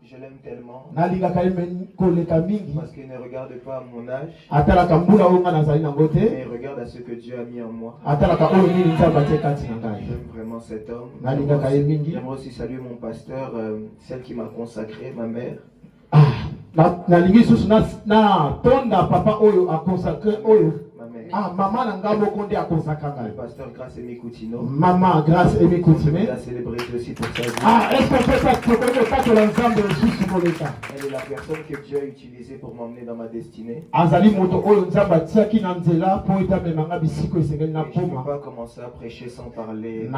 Je l'aime tellement parce qu'il ne regarde pas à mon âge, mais il regarde à ce que Dieu a mis en moi. J'aime vraiment cet homme. J'aimerais aussi saluer mon pasteur, celle qui m'a consacré, ma mère. Maman Le pasteur Grâce Emi Koutino. Maman Grâce Emi Koutino. Elle a célébré aussi pour sa vie. Est-ce qu'on peut ça? Elle est la personne que Dieu a utilisée pour m'emmener dans ma destinée. Je ne peux pas commencer à prêcher sans parler. Je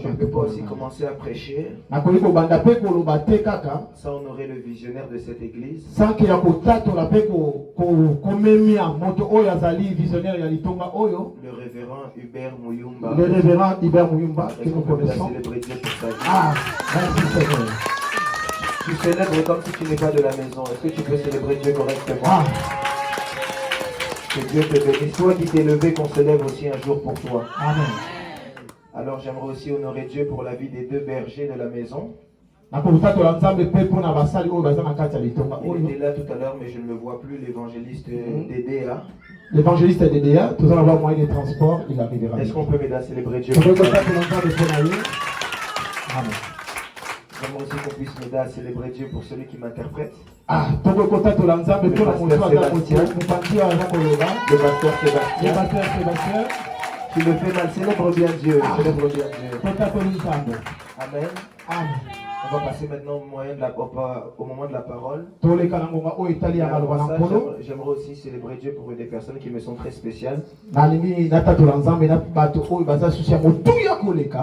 ne peux pas aussi commencer à prêcher sans honorer le visionnaire de cette église. Le révérend Hubert Mouyumba. Le révérend Hubert Mouyumba, que nous connaissons. Célébrer Dieu pour sa vie. Merci Seigneur. Tu célèbres comme si tu n'es pas de la maison. Est-ce que tu peux célébrer Dieu correctement? Que Dieu te bénisse. Toi qui t'es levé, qu'on se lève aussi un jour pour toi. Amen. Alors j'aimerais aussi honorer Dieu pour la vie des deux bergers de la maison. Il était là tout à l'heure, mais je ne le vois plus, l'évangéliste DDA. L'évangéliste DDA, tout à avoir moyen de transport, il arrivera. Est-ce qu'on peut m'aider à célébrer Dieu? Amen. J'aimerais aussi qu'on puisse m'aider à célébrer Dieu pour celui qui m'interprète. Le pasteur Sébastien. Tu le fais mal, célèbre bien Dieu. Célèbre bien Dieu. Amen. Amen. On va passer maintenant au moment de la parole. J'aimerais aussi célébrer Dieu pour des personnes qui me sont très spéciales.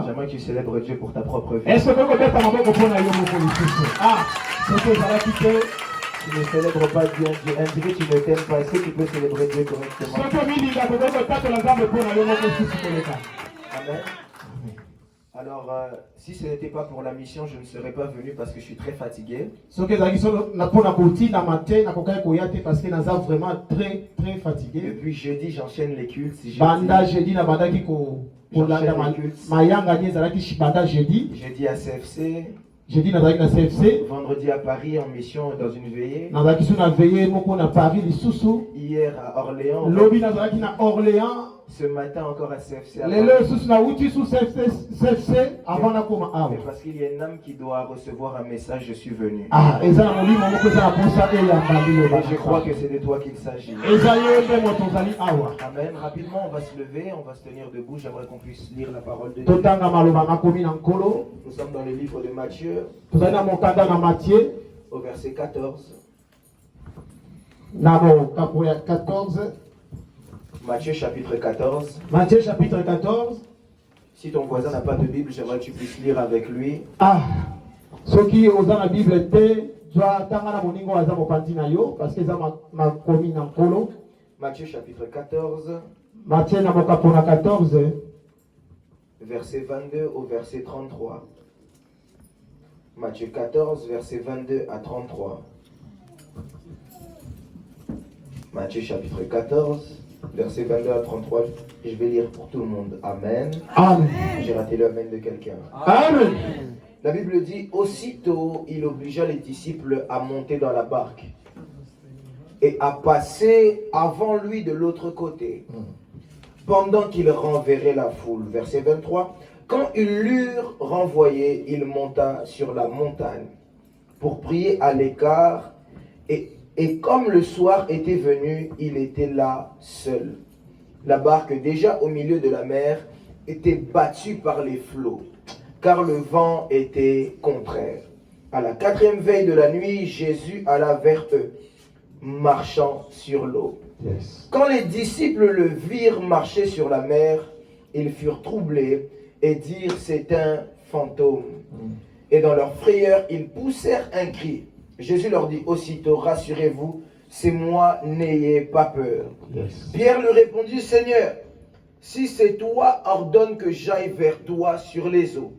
J'aimerais que tu célèbres Dieu pour ta propre vie. Tu ne célèbres pas bien Dieu. Indique que tu ne t'aimes pas. Est-ce que tu peux célébrer Dieu correctement? Amen. Alors, si ce n'était pas pour la mission, je ne serais pas venu parce que je suis très fatigué. Depuis jeudi, j'enchaîne les cultes. Jeudi à CFC. Vendredi à Paris en mission dans une veillée. Hier à Orléans. Ce matin encore à CFC. Parce qu'il y a une âme qui doit recevoir un message, je suis venu. Et je crois que c'est de toi qu'il s'agit. Amen. Rapidement, on va se lever, on va se tenir debout. J'aimerais qu'on puisse lire la parole de Dieu. Nous sommes dans le livre de Matthieu. Au verset 14. Matthieu chapitre 14. Matthieu chapitre 14. Si ton voisin n'a pas de Bible, j'aimerais que tu puisses lire avec lui. Ceux qui ont la Bible, parce que Matthieu chapitre 14. Matthieu 14. Verset 22 au verset 33. Matthieu 14, verset 22 à 33. Matthieu chapitre 14. Verset 22 à 33, je vais lire pour tout le monde. Amen. Amen. J'ai raté le amen de quelqu'un. Amen. La Bible dit, aussitôt il obligea les disciples à monter dans la barque et à passer avant lui de l'autre côté, pendant qu'il renverrait la foule. Verset 23, quand ils l'eurent renvoyé, il monta sur la montagne pour prier à l'écart. Et comme le soir était venu, il était là seul. La barque, déjà au milieu de la mer, était battue par les flots, car le vent était contraire. À la 4e veille de la nuit, Jésus alla vers eux, marchant sur l'eau. Yes. Quand les disciples le virent marcher sur la mer, ils furent troublés et dirent, c'est un fantôme. Et dans leur frayeur, ils poussèrent un cri. Jésus leur dit aussitôt, rassurez-vous, c'est moi, n'ayez pas peur. Yes. Pierre lui répondit, Seigneur, si c'est toi, ordonne que j'aille vers toi sur les eaux.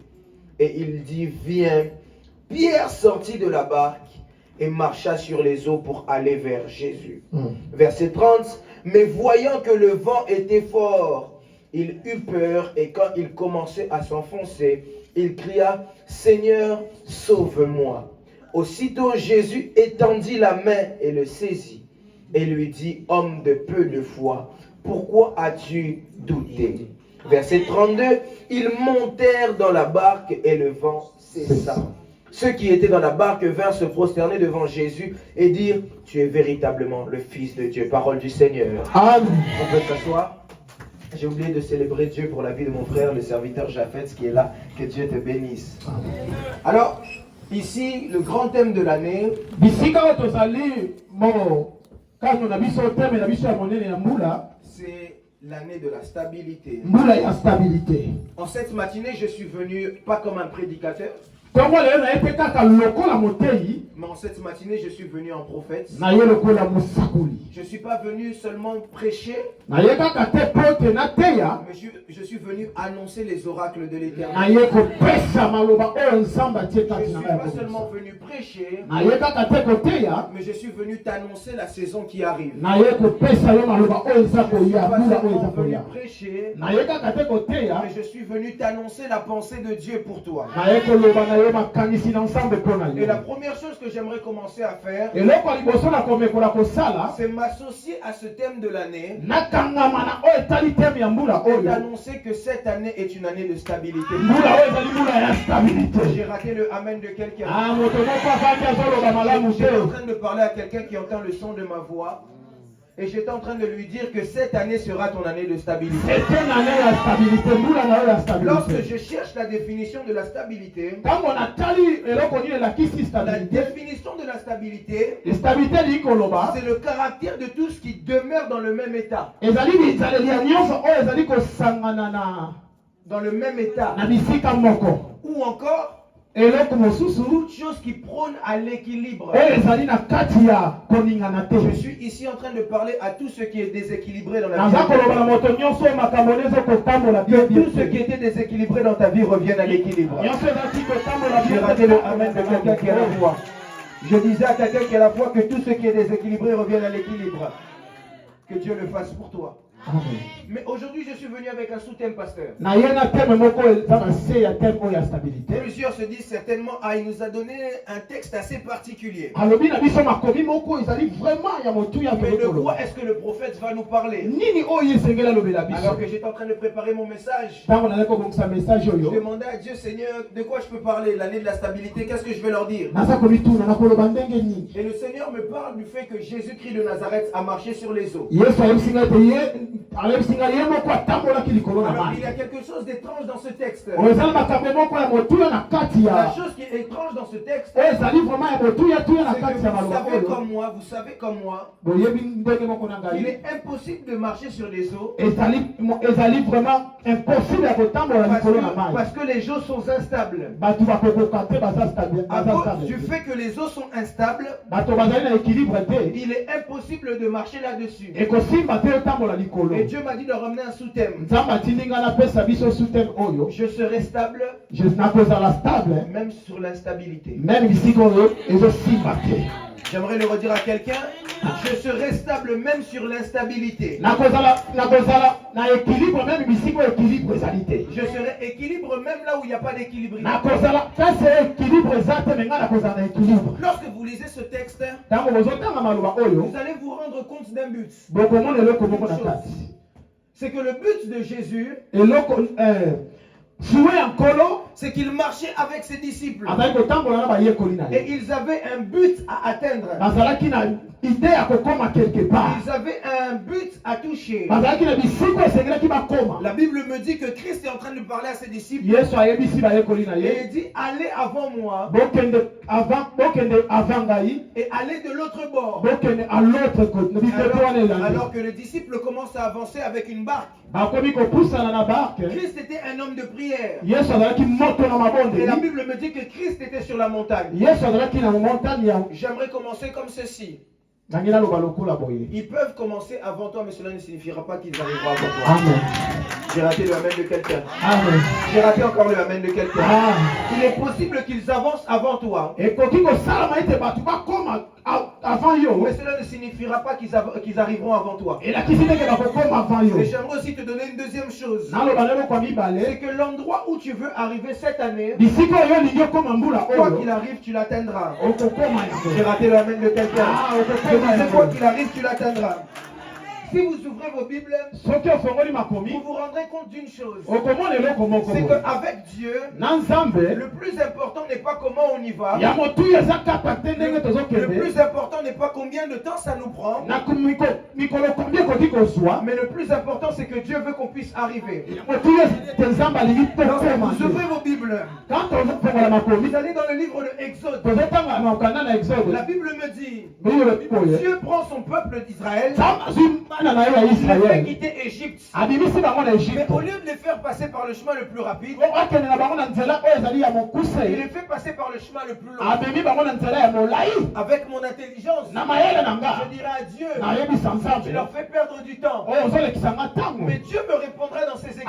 Et il dit, viens. Pierre sortit de la barque et marcha sur les eaux pour aller vers Jésus. Verset 30. Mais voyant que le vent était fort, il eut peur et quand il commençait à s'enfoncer, il cria, Seigneur, sauve-moi. Aussitôt Jésus étendit la main et le saisit et lui dit, homme de peu de foi, pourquoi as-tu douté? Verset 32, ils montèrent dans la barque et le vent cessa. Ceux qui étaient dans la barque vinrent se prosterner devant Jésus et dire, tu es véritablement le Fils de Dieu. Parole du Seigneur. Amen. On peut s'asseoir. J'ai oublié de célébrer Dieu pour la vie de mon frère, le serviteur Japheth, qui est là. Que Dieu te bénisse. Alors, ici, le grand thème de l'année, c'est l'année de la stabilité. En cette matinée, je suis venu pas comme un prédicateur, mais en cette matinée, je suis venu en prophète. Je ne suis pas venu seulement prêcher, mais je suis venu annoncer les oracles de l'Éternel. Je ne suis pas seulement venu prêcher, mais je suis venu t'annoncer la saison qui arrive. Je ne suis pas seulement venu prêcher, mais je suis venu t'annoncer la pensée de Dieu pour toi. Et la première chose que j'aimerais commencer à faire, c'est m'associer à ce thème de l'année et d'annoncer que cette année est une année de stabilité. J'ai raté le amen de quelqu'un. J'étais en train de parler à quelqu'un qui entend le son de ma voix. Et j'étais en train de lui dire que cette année sera ton année de stabilité. Lorsque je cherche la définition de la stabilité, la définition de la stabilité, c'est le caractère de tout ce qui demeure dans le même état. Dans le même état. Ou encore, toute chose qui prône à l'équilibre. Je suis ici en train de parler à tout ce qui est déséquilibré dans la vie. Que tout ce qui était déséquilibré dans ta vie revienne à l'équilibre. J'ai raté le amen de quelqu'un qui a la foi. Je disais à quelqu'un qui a la foi que tout ce qui est déséquilibré revienne à l'équilibre. Que Dieu le fasse pour toi. Amen. Mais aujourd'hui, je suis venu avec un sous-thème, pasteur. Plusieurs se disent certainement, il nous a donné un texte assez particulier. Mais de quoi est-ce que le prophète va nous parler? Alors que j'étais en train de préparer mon message, je demandais à Dieu, Seigneur, de quoi je peux parler? L'année de la stabilité, qu'est-ce que je vais leur dire? Et le Seigneur me parle du fait que Jésus-Christ de Nazareth a marché sur les eaux. Alors, il y a quelque chose d'étrange dans ce texte. La chose qui est étrange dans ce texte, c'est que vous savez comme moi, qu'il est impossible de marcher sur les eaux parce que les eaux sont instables. À cause du fait que les eaux sont instables, il est impossible de marcher là-dessus. Et Dieu m'a dit de ramener un sous-thème. Je serai stable, même sur l'instabilité. J'aimerais le redire à quelqu'un. Je serai stable même sur l'instabilité. Je serai équilibre même là où il n'y a pas d'équilibre. Lorsque vous lisez ce texte, vous allez vous rendre compte d'un but. C'est que le but de Jésus, c'est qu'il marchait avec ses disciples. Et ils avaient un but à atteindre. Ils avaient un but à toucher. La Bible me dit que Christ est en train de parler à ses disciples. Et il dit, allez avant moi. Et allez de l'autre bord. Alors que les disciples commencent à avancer avec une barque. Christ était un homme de prière. Et la Bible me dit que Christ était sur la montagne. J'aimerais commencer comme ceci. Ils peuvent commencer avant toi, mais cela ne signifiera pas qu'ils arriveront avant toi. Amen. J'ai raté le amen de quelqu'un. Amen. J'ai raté encore le amen de quelqu'un. Ah. Il est possible qu'ils avancent avant toi. Et quand ils Mais cela ne signifiera pas qu'ils arriveront avant toi. et Et j'aimerais aussi te donner une deuxième chose. C'est que l'endroit où tu veux arriver cette année, quoi qu'il arrive, tu l'atteindras. J'ai raté le amen de quelqu'un. Je disais, quoi qu'il arrive, tu l'atteindras. Si vous ouvrez vos Bibles, vous vous rendrez compte d'une chose. C'est qu'avec Dieu, le plus important n'est pas comment on y va. Le plus important n'est pas combien de temps ça nous prend. Mais le plus important, c'est que Dieu veut qu'on puisse arriver. Lorsque vous ouvrez vos Bibles, vous allez dans le livre de Exode. La Bible me dit, Dieu prend son peuple d'Israël. Il les fait quitter Égypte. Mais au lieu de les faire passer par le chemin le plus rapide, il les fait passer par le chemin le plus long. Avec mon intelligence, je dirais à Dieu, je leur fais perdre du temps. Mais Dieu me répondra dans ses écrits.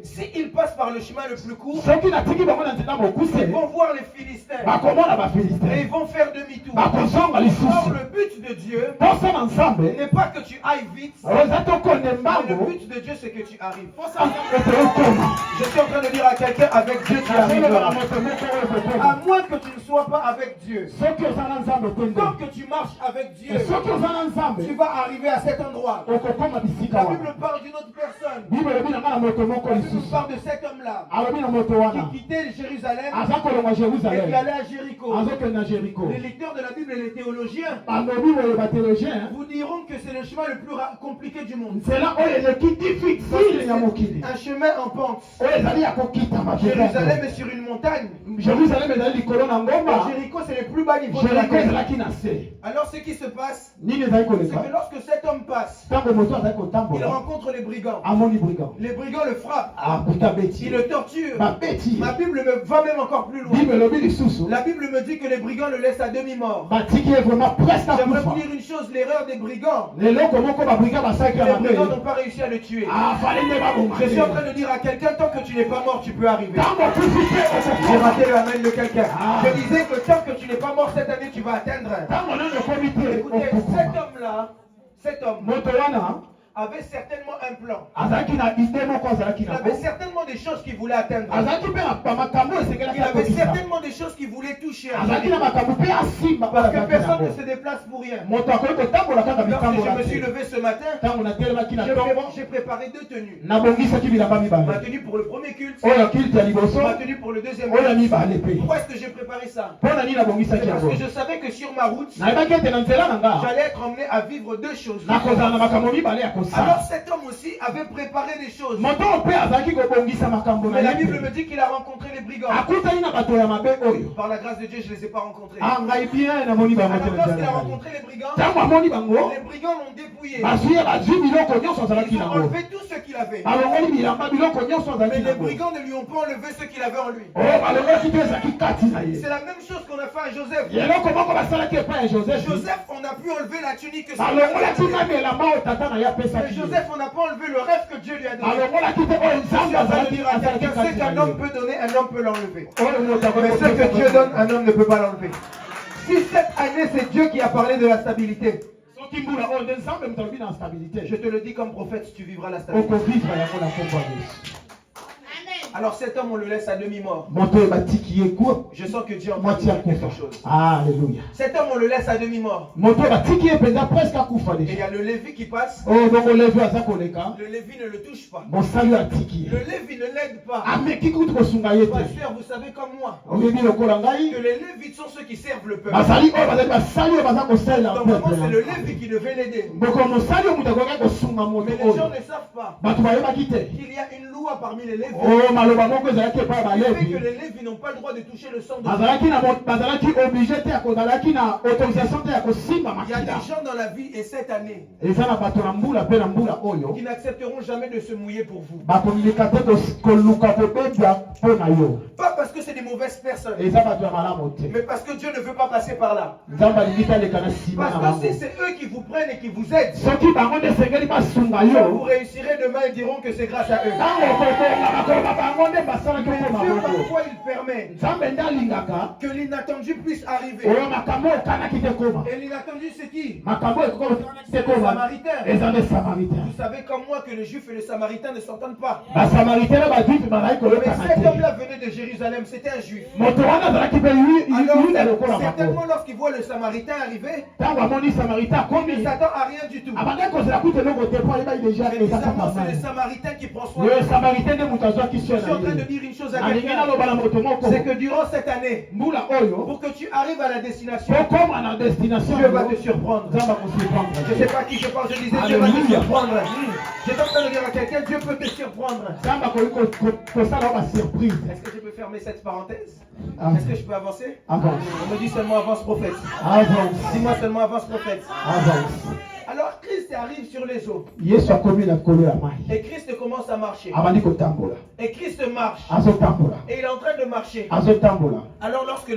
S'ils passent par le chemin le plus court, ils vont voir les Philistins. Et ils vont faire demi-tour. Or, le but de Dieu n'est pas que tu ailles vite. Mais le but de Dieu, c'est que tu arrives. Je suis en train de dire à quelqu'un, avec Dieu, tu arriveras. À moins que tu ne sois pas avec Dieu. Tant que tu marches avec Dieu, tu vas arriver à cet endroit. La Bible parle d'une autre personne. La Bible parle de cet homme-là qui quittait Jérusalem et qui allait à Jéricho. Les lecteurs de la Bible et les théologiens vous diront que c'est le chemin le plus compliqué du monde. C'est un chemin en pente. Jérusalem est sur une montagne. Jéricho, c'est le plus bas niveau de la terre. Alors ce qui se passe, c'est que lorsque cet homme passe, il rencontre les brigands. Les brigands le frappent. Ils le torturent. Ma Bible va même encore plus loin. La Bible me dit que les brigands le laissent à demi-mort. J'aimerais vous dire une chose, l'erreur des brigands. Les brigands n'ont pas réussi à le tuer. Je suis en train de dire à quelqu'un, tant que tu n'es pas mort, tu peux arriver. J'ai raté le amen de quelqu'un. Je disais que tant que tu n'es pas mort cette année, tu vas atteindre. Écoutez, cet homme avait certainement un plan. Il avait certainement des choses qu'il voulait atteindre. Il avait certainement des choses qu'il voulait toucher. Parce que personne ne se déplace pour rien. Lorsque je me suis levé ce matin, j'ai préparé deux tenues. Ma tenue pour le premier culte, ma tenue pour le deuxième culte. Pourquoi est-ce que j'ai préparé ça? Parce que je savais que sur ma route, j'allais être emmené à vivre deux choses. Alors cet homme aussi avait préparé des choses. Mais la Bible me dit qu'il a rencontré les brigands. Par la grâce de Dieu, je ne les ai pas rencontrés. Alors lorsqu'il a rencontré les brigands l'ont dépouillé. Ils ont enlevé tout ce qu'il avait. Mais les brigands ne lui ont pas enlevé ce qu'il avait en lui. C'est la même chose qu'on a fait à Joseph. Joseph, on a pu enlever la tunique que son père lui a donnée. Mais Joseph, on n'a pas enlevé le rêve que Dieu lui a donné. Je suis en train de dire à quelqu'un, ce qu'un homme peut donner, un homme peut l'enlever. Mais ce que Dieu donne, un homme ne peut pas l'enlever. Si cette année, c'est Dieu qui a parlé de la stabilité, je te le dis comme prophète, tu vivras la stabilité. Alors cet homme, on le laisse à demi-mort. Je sens que Dieu en train de dire quelque chose. Alléluia. Cet homme, on le laisse à demi-mort. Et il y a le Lévi qui passe. Le Lévi ne le touche pas. Le Lévi ne l'aide pas. Pasteur, vous savez comme moi que les Lévites sont ceux qui servent le peuple. Donc vraiment, c'est le Lévi qui devait l'aider. Mais les gens ne savent pas qu'il y a une loi parmi les Lévites. maloba moko ezalaki epai ya qui fait balevi que les Lévis n'ont pas le droit de toucher le sang de bazalaki obligé te ya kozalaki na autorisation te ya kosimba Il y a makila des gens dans la vie et cette année eza na bato na mbula mpe na mbula oyo qui n'accepteront jamais de se mouiller pour vous. bakolika te koluka kobebia mpo na yo Pas parce que c'est des mauvaises personnes, eza bato ya malamu te mais parce que Dieu ne veut pas passer par là. nzambe alingi te aleka na nsima na Parce bango que si c'est eux qui vous prennent et qui vous aident, soki bango nde esengeli basunga vous yo réussirez demain et diront que c'est grâce à eux. ntango okobonga bakoloba bango nde basalaki Mais mpo Dieu na bango parfois il permet nzambe nde alingaka que l'inattendu puisse arriver. oyo makambo okanaki te koma Et l'inattendu c'est qui? makambo ekoki te Les koma Samaritains. eza nde samaritain Vous savez comme moi que les Juifs et les Samaritains ne s'entendent pas. basamaritain na bajuife bazalaki Mais koyokana cet te homme-là venait de Jérusalem, c'était un Juif. moto wana azalaki mpe yuda lokola Alors, certainement bango lorsqu'il voit le Samaritain arriver, ntango amoni samaritain il akomi ne s'attend à rien du tout. abandaki kozela kuta eloko te mpo ayebaki deja Mais eza bizarrement, kaka c'est le mai Samaritain qui prend soin de le lui. samaritain nde moto azwaki Je sio suis en train de na ye dire une chose à alingi quelqu'un. naloba na moto moko C'est que durant cette année, mbula oyo pour que tu arrives à la destination, okoma na destination Dieu va te surprendre. nzambe akosurprendre Je ne sais pas qui je parle, je disais Dieu va te surprendre. J'étais en train de dire à quelqu'un, Dieu peut te surprendre. nzambe akoki kosala basurprise Est-ce que je peux fermer cette parenthèse? Ah. Est-ce que je peux avancer? avance On me dit seulement avance prophète. avance Dis-moi seulement avance prophète. avance Alors Christ arrive sur les eaux. yesu akomi na kolo ya mai Et Christ commence à marcher. abandi kotambola Et Christ marche. azotambola Et il est en train de marcher. azotambola Alors lorsque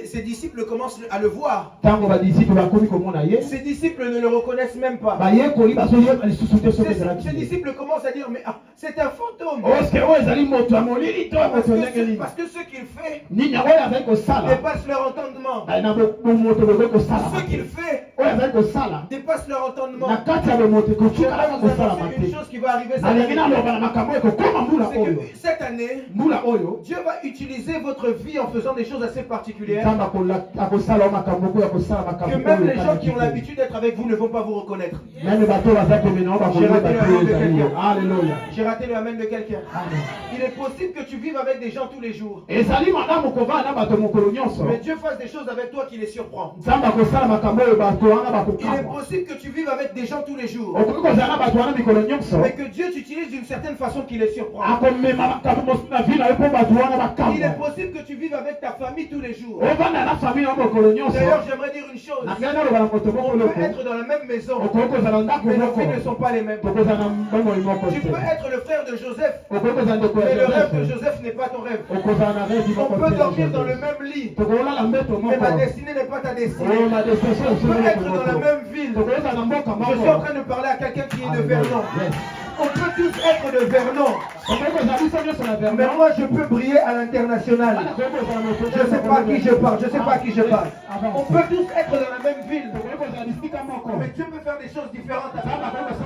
ses disciples commencent à le voir, ntango badisiple bakomi komona ye ses disciples ne le reconnaissent même pas. bayekoli bazoyeba lisusu te soki ezalaki Ses disciples commencent à dire, mais ah, c'est un fantôme. oske oyo ezali moto ya molili to ya moto ndenge nini Parce que ce qu'il fait nini yango oyo azali kosala dépasse leur entendement. na moto bokoki kosala Ce qu'il fait oyo azali kosala dépasse leur entendement. na kati ya bomoto ekotikala Je vais vous kosalama annoncer une te chose qui va arriver cette nalingi année. naloba na makambo ekokoma mbula C'est oyo que cette année, mbula oyo Dieu va utiliser votre vie en faisant des choses assez particulières. nzambe akosala makambo oyo akosala Que makambo même oyo les gens qui ont ekani te. l'habitude d'être avec vous ne vont pas vous reconnaître. meme bato baza pembeni nao bakoyeba te oyo ezali yo alleluya J'ai raté le amen de quelqu'un. Amen. Il est possible que tu vives avec des gens tous les jours. ezali malamu kovanda na bato mokolo nyonso Mais Dieu fasse des choses avec toi qui les surprend. nzambe akosala makambo oyo bato wana Il est bakokamwa possible que tu vives avec des gens tous les jours. okoki kozala na bato wana mikolo nyonso Mais que Dieu t'utilise d'une certaine façon qui les surprend. akomema makambo na vi na yo mpo bato wana Il est bakamwa possible que tu vives avec ta famille tous les jours. ovanda na famille na mokolo nyonso D'ailleurs, j'aimerais dire une chose. na ngai naloba na moto moko On loko peut être dans la même maison, okoki kozala ndako mais nos moko vies ne sont pas les mêmes. tokozala na bomoi moko Tu te peux être le frère de Joseph, okoki kozala ndeko mais le ya rêve de joseph Joseph n'est pas ton rêve. okozala na revi On moko peut te dormir na dans le Joseph. même lit, tokolala mbeto mais ma moko destinée n'est pas ta destinée. oyo na destination On peut être dans la moko même ville. tokozala na mboka Je suis en moko train de parler à quelqu'un qui est de Alléluia. Vernon. Yes. On peut tous être de Vernon, okoki kozala biso nyonso na mais Vernon. moi je peux briller à l'international. Je ne sais pas à qui je parle, je ne sais pas à qui je parle. On peut tous être dans la même ville, mais Dieu peut faire des choses différentes avec moi.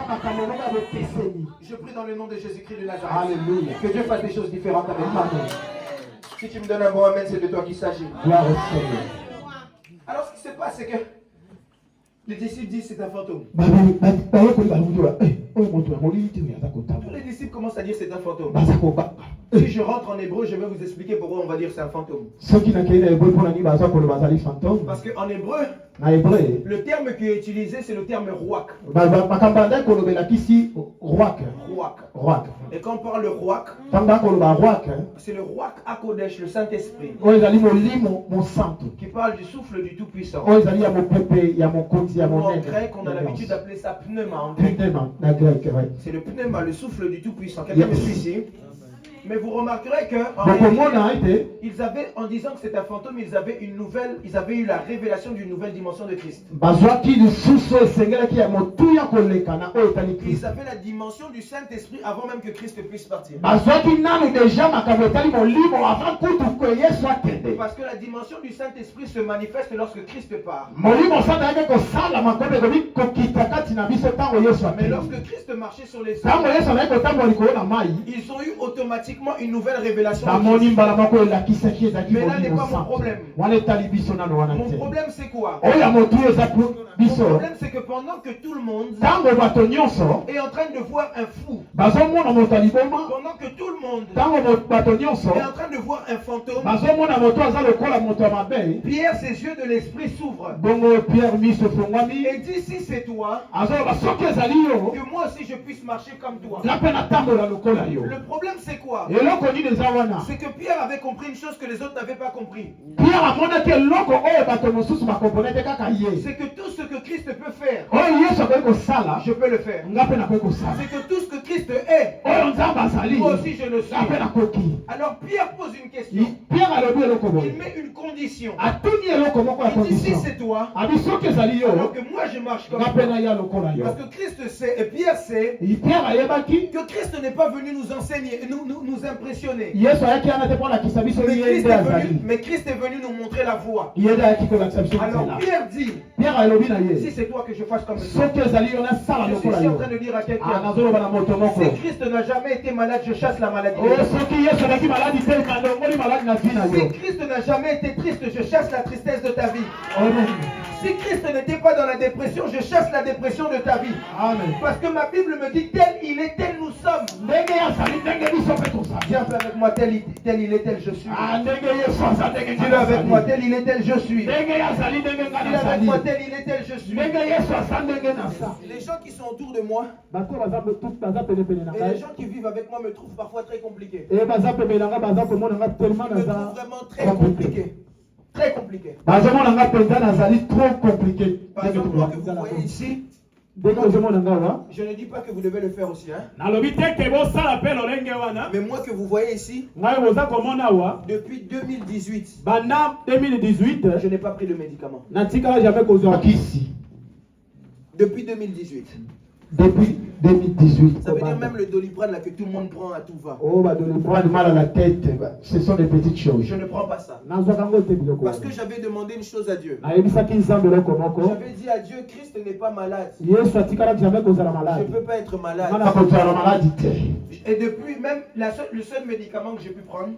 Je prie dans le nom de Jésus-Christ de Nazareth. Alléluia. Que Dieu fasse des choses différentes avec moi. Si tu me donnes un bon amen, c'est de toi qu'il s'agit. Gloire au Seigneur. Alors ce qui se passe, c'est que les disciples disent c'est un fantôme. bayekoli balungiwa oyo moto ya molili te oyo aza kotambola Les disciples commencent à dire c'est un fantôme. baza kobanga Si je rentre en hébreu, je vais vous expliquer pourquoi on va dire c'est un fantôme. soki nakei na hébreu mpo na nini baza koloba azali fantôme Parce qu'en hébreu, na hébreu le terme qui est utilisé, c'est le terme rouac. makambo andaki kolobelakisi roak Rouac. roak Et quand on parle de rouac, ntango bakoloba roak c'est le rouac Akodesh, le Saint-Esprit, oyo ezali molimo mosantu qui parle du souffle du Tout-Puissant. oyo ezali ya mopepe ya mokonzi ya Ou en monene grec, on a l'habitude d'appeler ça pneuma en grec. pneuma na grec ouais. C'est le pneuma, le souffle du Tout-Puissant. Quelqu'un me suit ici? Mais vous remarquerez que en bokomona réalité, ete ils avaient, en disant que c'est un fantôme, ils avaient eu la révélation d'une nouvelle dimension de Christ. bazwaki lisusu esengelaki ya motuya koleka na oyo etali Ils kristo avaient la dimension du Saint-Esprit avant même que Christ puisse partir. bazwaki nanu deja makambo etali molimo avant kutu ko yesu akende Parce que la dimension du Saint-Esprit se manifeste lorsque Christ part. molimo osandaki kosala makambo ekomi kokita kati na biso ntango yesu Mais akende lorsque Christ marchait sur les eaux, ntango yesu azalaki kotambola likolo na mai ils ont eu automatiquement une nouvelle révélation de bamoni Christ. mbala moko elakisaki ezalaki Mais là n'est molimo pas mon santu problème. wana etali biso nano wana Mon te problème c'est quoi? oyo ya motuya eza Mon biso problème c'est que pendant que tout le monde ntango bato nyonso est en train de voir un fou, bazomona moto ya liboma pendant que tout le monde ntango bato nyonso est en train de voir un fantôme, bazomona moto aza lokola moto ya mabe Pierre, ses yeux de l'esprit s'ouvrent bongo pierre miso efungwami et dit si c'est toi, azoloba soki ezali yo que moi aussi je puisse marcher comme toi. nga mpe natambola lokola yo Le problème c'est quoi? quoi? eloko nini eza wana C'est que Pierre avait compris une chose que les autres n'avaient pas compris. Pierre amonaki eloko oyo bato mosusu bakomprene te kaka ye C'est que tout ce que Christ peut faire, oyo yesu akoki kosala je peux le faire. nga mpe nakoki kosala C'est que tout ce que Christ est, oyo nzambe azali moi aussi je le suis. nga mpe nakoki Alors Pierre pose une question. Pierre alobi eloko Il boye met une condition. atuni eloko moko ya Il dit si condition c'est toi, abi soki ezali yo alors que moi je marche comme nga mpe toi. naya lokola yo Parce que Christ sait, et Pierre sait, Pierre ayebaki que Christ n'est pas venu nous enseigner, nous impressionner. yesu ayaki wana te mpo alakisa biso ye nde azali Mais Christ est venu nous montrer la voie. ye nde ayaki kolakisa biso Alors nzela Pierre dit, Pierre alobi na si ye c'est toi que je fasse comme ça. soki ezali yo nasala Je suis lokola ici en yo train de dire à quelqu'un, nazoloba na moto moko si Christ n'a jamais été malade, je chasse la maladie. soki yesu azalaki maladi te mandongoli maladi na vi na yo Si Christ n'a jamais été triste, je chasse la tristesse de ta vie. Amen. Si Christ n'était pas dans la dépression, je chasse la dépression de ta vie. Amen. Parce que ma Bible me dit tel il est, tel nous sommes. ndenge azali ndenge biso mpe tozali Dis un peu avec moi, tel il est, tel je suis. ndenge yesu aza ndenge Dis-le avec moi, tel il est, tel je suis. ndenge azali ndenge nga Dis-le avec nazali moi, tel il est, tel je suis. ndenge yesu aza ndenge naza Les gens qui sont autour de moi bato baza penepene na et les ngai gens qui vivent avec moi me trouvent parfois très compliqué. baza pembeni na ngai baza komona nga tellement Ils me trouvent naza vraiment très compliqué. Très compliqué. bazomona nga mpenza nazali trop compliqué Par exemple, moi que vous voyez ici, ndenge ozomona nga wa je ne dis pas que vous devez le faire aussi. Hein? nalobi te ke bosala mpe lolenge wana Mais moi que vous voyez ici, ngai boza komona wa depuis 2018, banda 2018 je n'ai pas pris de médicaments. natikala jamais kozwa kisi Depuis 2018. depuis 2018 Ça veut dire même le Doliprane là que tout le monde prend à tout va. oh badoliprane mal à la tête ce sont des petites choses Je ne prends pas ça. nazwaka ngo te biloko Parce que j'avais demandé une chose à Dieu. nayebisaki nzambe eloko moko J'avais dit à Dieu, Christ n'est pas malade. yesu atikala jamais kozala Je ne malade peux pas être malade. ngana kozala maladi te Et depuis, même le seul médicament que j'ai pu prendre,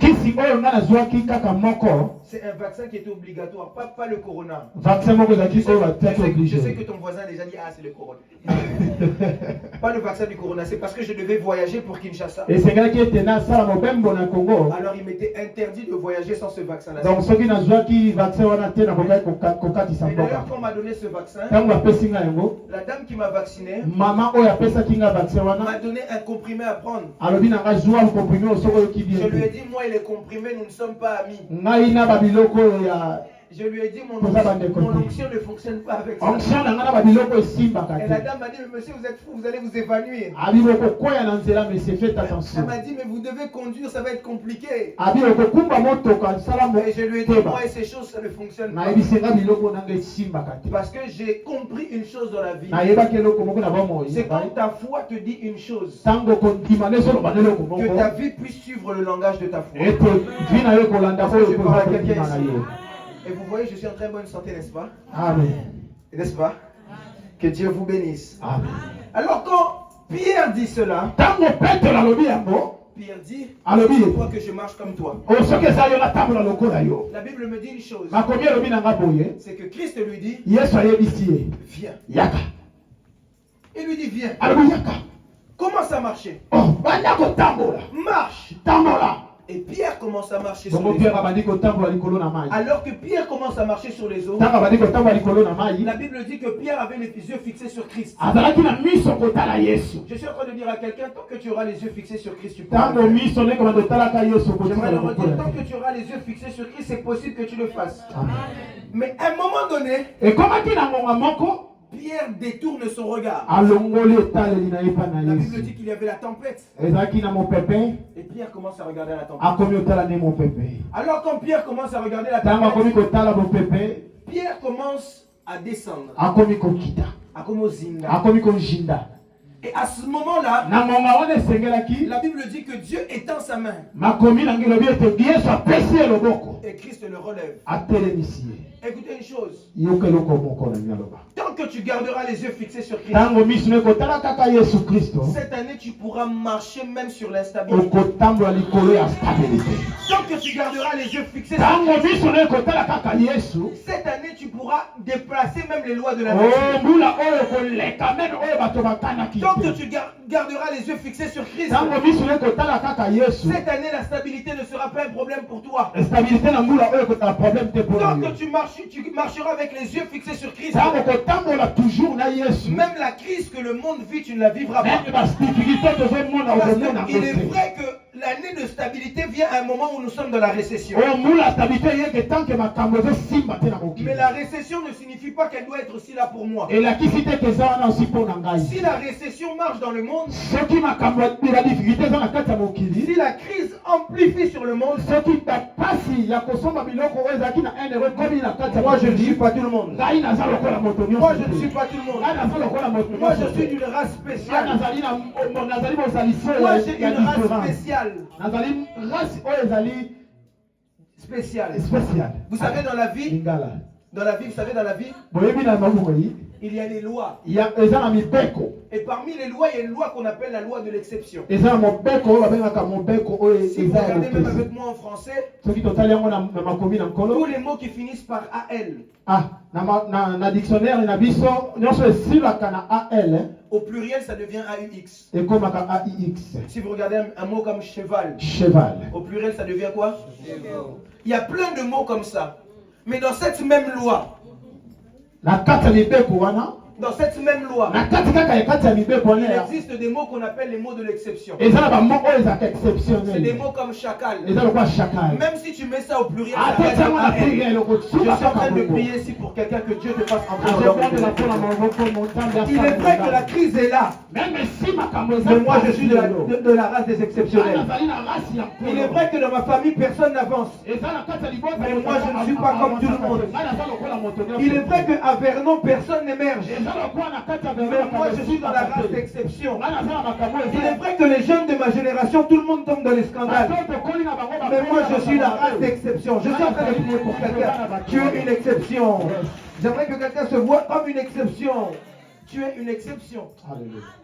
kisi oyo nga nazwaki kaka moko c'est un vaccin qui était obligatoire, pas le corona. vaccin moko ezalaki oyo Je batiaki sais obligé que ton voisin a déjà dit, ah c'est le corona. Pas le vaccin du corona, c'est parce que je devais voyager pour Kinshasa. esengelaki ete nasala mobembo na congo Alors il m'était interdit de voyager sans ce vaccin-là. donc soki nazwaki vaccin wana te nakokaki kokatisa Et mboka d'ailleurs, quand on m'a donné ce vaccin, ntango bapesi nga yango la dame qui m'a vacciné mama oyo apesaki nga vaccin m'a wana donné un comprimé à prendre. alobi na nga zwa komprime oyo soki oyoki Je bien lui ai te dit, moi et les comprimés, nous ne sommes pas amis. ngai na babiloko oyo ya Je lui ai dit, mon Vous avez onction compris. ne fonctionne pas avec ça. onction na nga na babiloko esimbaka Et la te dame m'a dit, mais monsieur, vous êtes fou, vous allez vous évanouir. abi bokokwea na nzela mais c'est fait Elle attention m'a dit, mais vous devez conduire, ça va être compliqué. abi okokumba motoka sala Et je lui ai dit, moteba moi et ces choses, ça ne fonctionne pas. nayebisenga biloko nanga esimbaka te Parce que j'ai compris une chose dans la vie. nayebaki eloko moko na bomoi C'est quand ta foi te dit une chose, ntango kondima nde soloba na eloko que moko ta vie puisse suivre le langage de ta foi. ete vi na yo kolanda oyo Je parle à kozala quelqu'un kondima na ici. yo Et vous voyez, je suis en très bonne santé, n'est-ce pas? amen N'est-ce pas? Que Dieu vous bénisse. amen Alors quand Pierre dit cela, ntango petelo alobi yango Pierre dit, alobi c'est toi que je marche comme toi. oyo soki eza yo natambola lokola yo La Bible me dit une chose, makomi elobi na nga boye c'est que Christ lui dit, yesu ayebisi ye viens. yaka Il lui dit, viens. alobi yaka Commence à marcher. oh banda kotambola Marche. tambola Et Pierre commence à marcher sur bongo les pierre eaux. abandi kotambola likolo na mai Alors que Pierre commence à marcher sur les eaux, ntango abandi kotambola likolo na mai la Bible dit que Pierre avait les yeux fixés sur Christ. azalaki na miso kotala yesu Je suis en train de dire à quelqu'un, tant que tu auras les yeux fixés sur Christ, tu pourras ntango le faire. miso ndenge bando otalaka yesu J'aimerais le kotikala redire, tant kokola que tu auras les yeux fixés sur Christ, c'est possible que tu le fasses. Amen. Mais à un moment donné, ekomaki na ngonga moko Pierre détourne son regard. alongoli etaleli na ye mpa na La Bible yesu dit qu'il y avait la tempête. ezalaki na mopepe Et Pierre commence à regarder la tempête. akomi otala nde mopepe Alors quand Pierre commence à regarder la ntango akomi tempête, kotala mopepe Pierre commence à descendre. akomi kokita À Komozinga. akomi konjinda Et à ce moment-là, na ngonga wana esengelaki la Bible dit que Dieu étend sa main. makomi nangi elobi ete yesu apesi ye loboko Et Christ le relève. atelemisi ye Écoutez une chose. yoka eloko moko na nyaloba Tant que tu garderas les yeux fixés sur Christ, ntango miso no ekotala kaka yesu kristo cette année tu pourras marcher même sur l'instabilité. okotambola likolo ya stabilité Tant que tu garderas les yeux fixés sur ntango miso no ekotala kaka yesu cette année tu pourras déplacer même les lois de la nature. mbula oyo koleka meme oyo bato bakanaki Tant te que tu gardera les yeux fixés sur Christ, ntango miso ekotala kaka yesu cette année, la stabilité ne sera pas un problème pour toi. stabilité na mbula oyo ekotala problème te mpo na Tant yo que tu marcheras avec les yeux fixés sur Christ, ntango kotambola toujours na yesu même la crise que le monde vit, tu ne la vivras pas. meme badifikulté tozomona Parce okomona qu'il est ngo te vrai que l'année de stabilité vient à un moment où nous sommes dans la récession. oyo mbula stabilité eyeke tanke makambo ezosimba te na mokili Mais la récession ne signifie pas qu'elle doit être aussi là pour moi. elakisi te ke eza wana osi mpo na ngai Si la récession marche dans le monde, soki makambo ya difficulté eza na kati ya si mokili la crise amplifie sur le monde, soki bapasi ya kosomba biloko oyo ezalaki na ere ekomi na kati ya moi je ne suis mokili pas tout le monde. ngai naza lokola moto nyonso Moi je ne te. suis pas tout le monde. ngai naza lokola moto Moi nyonso je suis te. d'une race ngai spéciale. nazali bozalisi Moi oyo j'ai ya une race différence spéciale. nazali race oyo ezali Spéciale. spécial Vous savez, dans la vie, lingala vous savez, dans la vie, boyebi na mabongoi il y a des lois. eza na mibeko Et parmi les lois, il y a une loi qu'on appelle la loi de l'exception. eza na mobeko oyo babengaka mobeko oyo Si vous eza ya regardez même bopesi avec moi en français, soki totali yango na makomi na tous nkolo les mots qui finissent par AL, na dictionnaire na biso nyonso esilaka na al au pluriel, ça devient AUX. ekomaka aix Si vous regardez un mot comme cheval, cheval au pluriel, ça devient quoi? Il y a plein de mots comme ça. Mais dans cette même loi, na kati ya mibeko wana dans cette même loi, na kati kaka ya kati ya mibeko il wana existe des mots qu'on appelle les mots de l'exception. eza na bamo oyo ezaka C'est des exceptionnel mots comme chacal. eza lokola chakal Même si tu mets ça au pluriel, ça reste atetiango na AL. pluriel Je okosuka suis en kaka train de bongo prier ici pour quelqu'un que Dieu te fasse entrer dans l'ordre de azokondela mpona l'exception. maboko motambi Il est vrai que la crise est là, même si makambo eza mais moi je suis de pasi la race des exceptionnels. nazali na rasi ya Il est vrai que dans ma famille, personne n'avance. eza na kati ya libota Mais moi, je ne suis pas comme tout le monde. ngai naza lokola moto nyonso Il est vrai qu'à Vernon, personne n'émerge. eza lokola na kati ya Mais moi, je suis dans la race d'exception. ngai naza na makambo Il est vrai que les jeunes de ma génération, tout le monde tombe dans les scandales. Mais moi, je suis la race d'exception. Je suis en train de prier pour quelqu'un. Tu es une exception. J'aimerais que quelqu'un se voit comme une exception. Tu es une exception.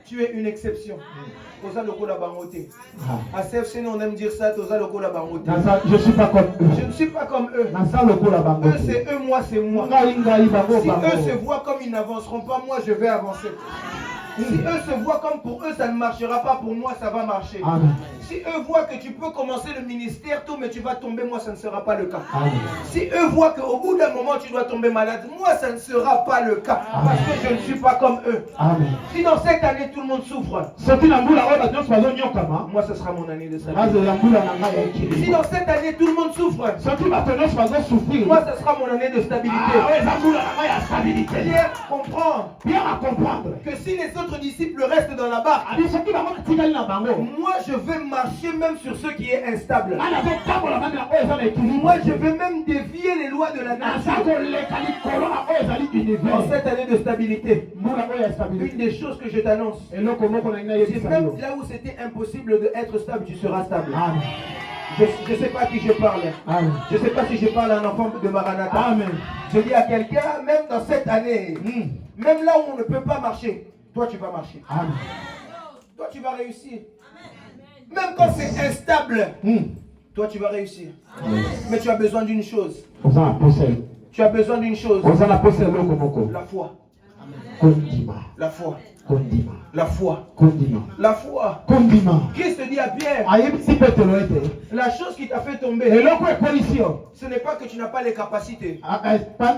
Tu es une exception. Toza lokola bangote. À CFC, on aime dire ça. Toza lokola bangote. je suis pas comme eux Je ne suis pas comme eux. naza lokola bango Eux, c'est eux, moi, c'est moi. ngai bango Si eux bango se voient comme ils n'avanceront pas, moi, je vais avancer. Si eux se voient comme pour eux ça ne marchera pas, pour moi ça va marcher. Amen. Si eux voient que tu peux commencer le ministère tôt mais tu vas tomber, moi ça ne sera pas le cas. Amen. Si eux voient qu'au bout d'un moment tu dois tomber malade, moi ça ne sera pas le cas. Parce que je ne suis pas comme eux. Amen. Si dans cette année tout le monde souffre, soki na mbula oyo bato nyonso bazonyokama moi ce sera mon année de salut. raze ya mbula na ngai ya Si ekili dans cette année tout le monde souffre, soki bato nyonso bazosouffrir moi ce sera mon année de stabilité. oyo eza mbula na ngai ya stabilité Pierre comprend bien à comprendre que si les autres disciples restent dans la barque, abi soki bango batikali na bango moi je vais marcher même sur ce qui est instable. ngai nazotambola mami na oyo eza na ekili Moi je vais même dévier les lois de la naza nature. koleka likolo na oyo ezali En univers cette année de stabilité, mbula oyo ya une stabilité des choses que je t'annonce, eloko moko na ngai c'est yebisa même yo là où c'était impossible d'être stable, tu seras stable. amen Je ne sais pas à qui je parle. amen Je ne sais pas si je parle à un enfant de Maranatha. amen Je dis à quelqu'un, même dans cette année, même là où on ne peut pas marcher, toi tu vas marcher. amen Toi tu vas réussir. Même quand c'est instable, toi tu vas réussir. Mais tu as besoin d'une chose. oza na posele Tu as besoin d'une chose. oza na posele eloko moko La foi. kondima La foi. kondima La foi. kondima La foi. kondima Christ dit à Pierre, ayebisi petelo ete la chose qui t'a fait tomber, eloko ekolisi yo ce n'est pas que tu n'as pas les capacités.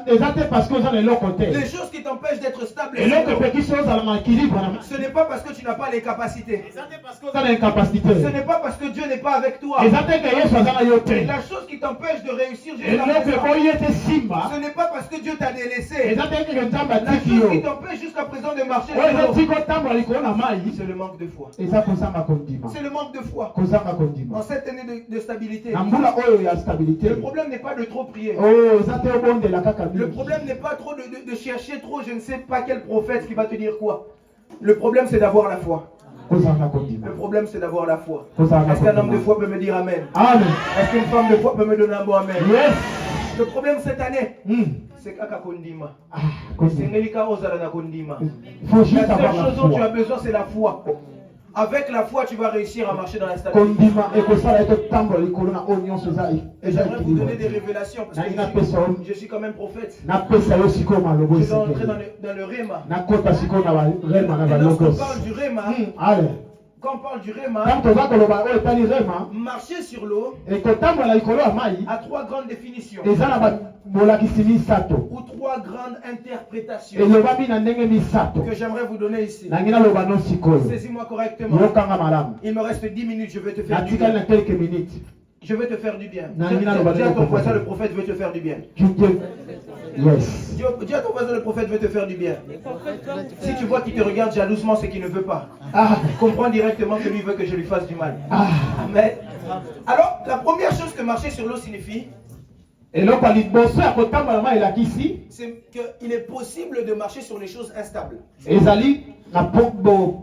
eza te parce que oza na eloko te Les choses qui t'empêchent d'être stable, eloko epekisi ozala na équilibre na ce n'est pas parce que tu n'as pas les capacités. eza te parce que oza na incapacité Ce n'est pas parce que Dieu n'est pas avec toi. eza te ke yesu aza na yo te La chose qui t'empêche de réussir jusqu'à eloko présent, ekoyi ete simba ce n'est pas parce que Dieu t'a délaissé. eza te keke nzambe La atiki chose qui yo t'empêche jusqu'à présent de marcher oyo sur l'eau, ezotika otambola likolo na mai c'est le manque de foi. eza kozanga kondima C'est le manque de foi. kozanga En kondima cette année de stabilité, na mbula oyo ya stabilité le problème n'est pas de trop prier. oyo eza te obondela kaka Le mingi problème n'est pas trop de chercher trop, je ne sais pas quel prophète qui va te dire quoi. Le problème c'est d'avoir la foi. kozanga kondima Le problème c'est d'avoir la foi. kozanga Est-ce qu'un homme de kondima foi peut me dire amen? amen Est-ce qu'une femme de foi peut me donner un bon amen? yes Le problème cette année, c'est kaka kondima. kondima C'est Nelika Ozala na kondima. il faut La juste seule avoir la chose dont tu as foi besoin c'est la foi. Avec la foi, tu vas réussir à marcher dans la stabilité. kondima ekosala ete tambola likolo na oyo nyonso Et j'aimerais vous donner des révélations parce que je suis quand même prophète. napesa yo sikoyo malobo Je vais entrer esekeli dans le Réma. nakota sikoyo na barema na Et lorsqu'on balogos parle du Réma, ale quand on parle du Réma, ntango toza koloba oyo etali rema marcher sur l'eau ekotambola likolo ya mai a trois grandes définitions eza na bolakisi misato ou trois grandes interprétations elobami na ndenge misato que j'aimerais vous donner ici. nangi naloba no sikoyo Saisis-moi correctement. yokanga malamu Il me reste 10 minutes, je vais te faire du natikali bien. na quelques minutes Je vais te faire du bien. Non, Dis il a le dis à ton bâton. voisin, le prophète veut te faire du bien. yes Dis à ton voisin, le prophète veut te faire du bien. Si tu vois qu'il te regarde jalousement, c'est qu'il ne veut pas. ah Comprends directement que lui veut que je lui fasse du mal. ah Amen. Alors, la première chose que marcher sur l'eau signifie, eloko ya liboso ya kotambola mai elakisi c'est qu'il est possible de marcher sur les choses instables. ezali na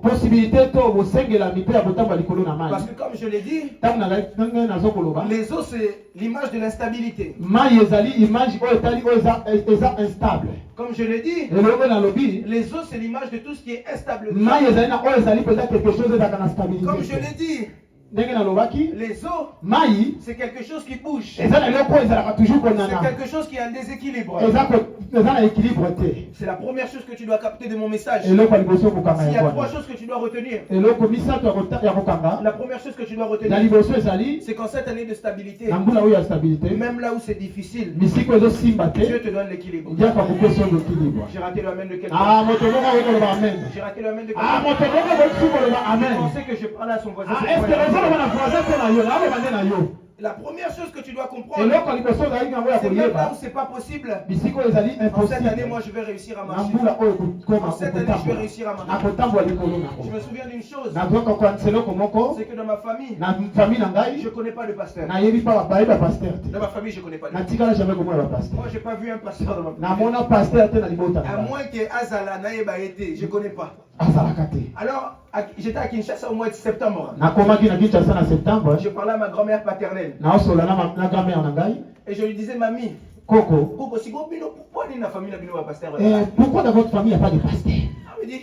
possibilité to bosengelami mpe ya kotambola likolo na mai Parce que comme je l'ai dit, ntango ndenge nazokoloba les eaux, c'est l'image de l'instabilité. mai ezali image oyo etali oyo eza instable Comme je l'ai dit, eloko nalobi les eaux, c'est l'image de tout ce qui est instable. mai ezali na oyo ezali mpenza quelque chose ezalaka na Comme je stabilité l'ai dit, ndenge nalobaki les eaux, mai c'est quelque chose qui bouge. eza na eloko oyo ezalaka toujours C'est konana quelque chose qui a un déséquilibre. eza na équilibre te C'est la première chose que tu dois capter de mon message. eloko ya liboso okokanga S'il y a yango trois wana choses que tu dois retenir, eloko misato ya kokanga la première chose que tu dois ya retenir, liboso ezali c'est qu'en cette année de stabilité, na mbula oyo ya stabilité même là où c'est difficile, misiko ezosimba te Dieu te donne l'équilibre. ndiaka kopesa oyo équilibre J'ai raté le amen de quelqu'un. ah moto moko akokoloba amen J'ai raté le amen de ah quelqu'un. moto moko akoki koloba Je amen pensais que je parlais à son voisin. ah c'est est-ce que pas ozoloba na voisin mpe na yo naaloba nde na yo La première chose que tu dois comprendre, eloko ya liboso ezali yango ya c'est même là koyeba où c'est pas possible. bisika oyo ezali En cette année, impossible moi, je vais réussir à na marcher. mbula oyo kokoma En cette année, je vais réussir à marcher. nakotambola likolo Je nango me souviens d'une chose, nazoka kokanisa eloko moko c'est que dans ma famille, na famille na ngai je ne connais pas de pasteur. nayebi pa bayebi bapaster te Dans ma famille, je ne connais pas de pasteur. natikala jamais komona bapaster Moi, je n'ai pas vu un pasteur dans ma famille. namona paster te na libota À na ngai moins que Azala Naïba été, je ne connais pas. azalaka te Alors, j'étais à Kinshasa au mois de septembre. nakomaki na kinshasa na septembre Je parlais à ma grand-mère paternelle. naosola na grand-mère na ngai Et je lui disais, mamie, koko Koko, si go bino, pourquoi dans la famille, bino, pasteur? pourquoi dans votre famille il n'y a pas de pasteur Elle me dit,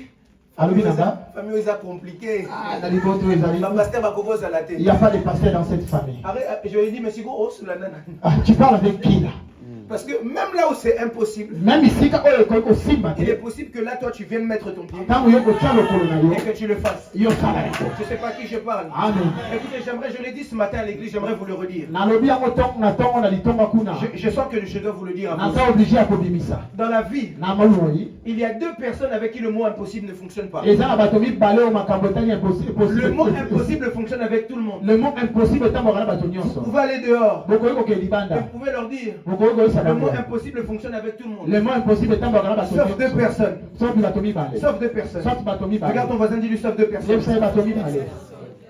alobi na nga famille, c'est compliqué. ah na libota oyo ezali Ma pasteur va commencer à la tête. il n'y a pas de pasteur dans cette famille Je lui ai dit, mais si go, oh, sous la nana. ah, tu parles avec qui là Parce que même là où c'est impossible, même isika oyo ekoki kosimba il est te possible que là, toi, tu viennes mettre ton pied ntango yo kotia lokolo na yo et que tu le fasses. yo sala yango Je ne sais pas à qui je parle. amen Écoutez, je l'ai dit ce matin à l'église, j'aimerais vous le redire. nalobi yango na ntongo na litonga kuna Je sens que je dois vous le dire à vous. naza obligé ya kobimisa Dans la vie, na moloi il y a deux personnes avec qui le mot impossible ne fonctionne pas. eza na bato mibale oyo makambo etali Le mot impossible fonctionne avec tout le monde. le mot impossible etamboka na bato Vous nyonso pouvez aller dehors bokoki kokee et libanda vous pouvez leur dire, bokoki koyesa le mot bango impossible fonctionne avec tout le monde. le mot impossible etamboka na bato Sauf deux nyonso personnes. soki bato mibale Sauf deux personnes. soki bato mibale Regarde ton voisin, dis-lui sauf deux personnes. yebisa bato mibale